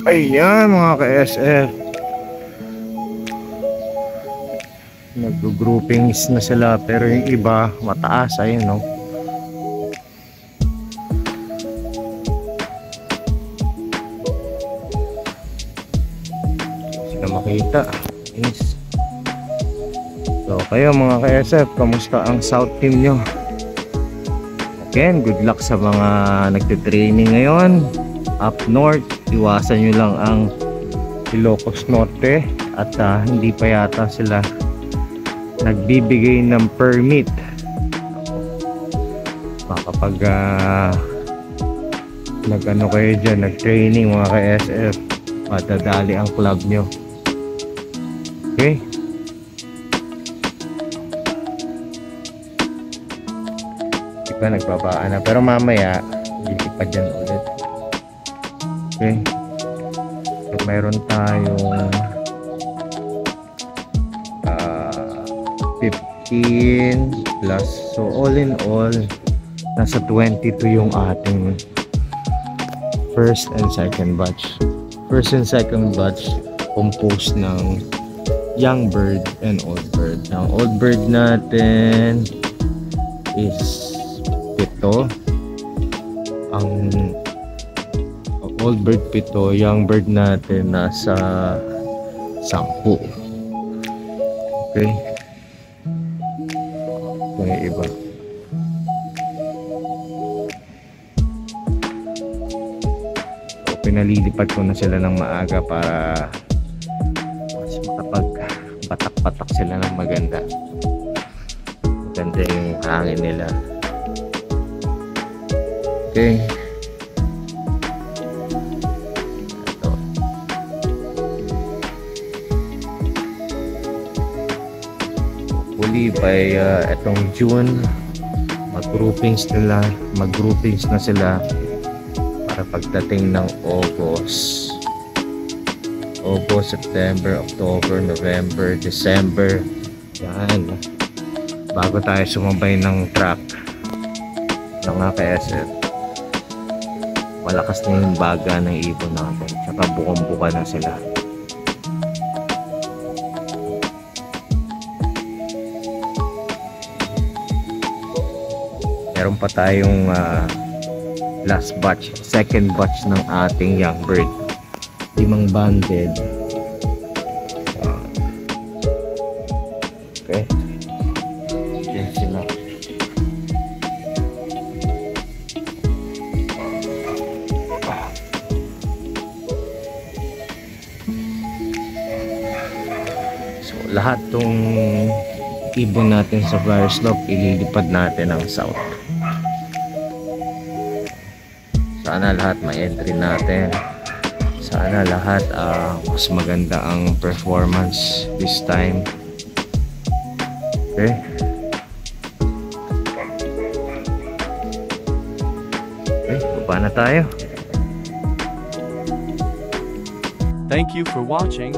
Ayan mga ka-SF, nag-groupings na sila pero yung iba mataas, ayun no. Sila makita. Yes. So kayo mga ka-SF, kamusta ang South team nyo? Again, good luck sa mga nagte-training ngayon. Up north, iwasan nyo lang ang Ilocos Norte at hindi pa yata sila nagbibigay ng permit. Kapag nag-ano kayo dyan, nag-training mga ka-SF, madadali ang club nyo. Okay? Diba nagbabaan na, pero mamaya lilipad dyan ulit. Okay? So mayroon tayong 15 plus, so all in all nasa 22 yung ating first and second batch. First and second batch composed ng young bird and old bird. Ang old bird natin is 7, ang old bird 7, young bird natin nasa 10. Okay, may iba. So, pinalilipat ko na sila ng maaga para mas makapag-batak-batak sila ng maganda. Maganda yung hangin nila. Okay. Ito. Hopefully by etong June mag-groupings na sila para pagdating ng August, September, October, November, December. Yan. Bago tayo sumabay ng track ng AKSF. Malakas na yung baga ng ibon natin, tsaka bukang-buka na sila. Meron pa tayong last batch, second batch ng ating young bird, 5 banded. Okay, yan sila. Lahat tong ibon natin sa flyer slope ililipad natin ang south. Sana lahat ma-entry natin. Sana lahat mas maganda ang performance this time. Okay? Okay, baba na tayo. Thank you for watching.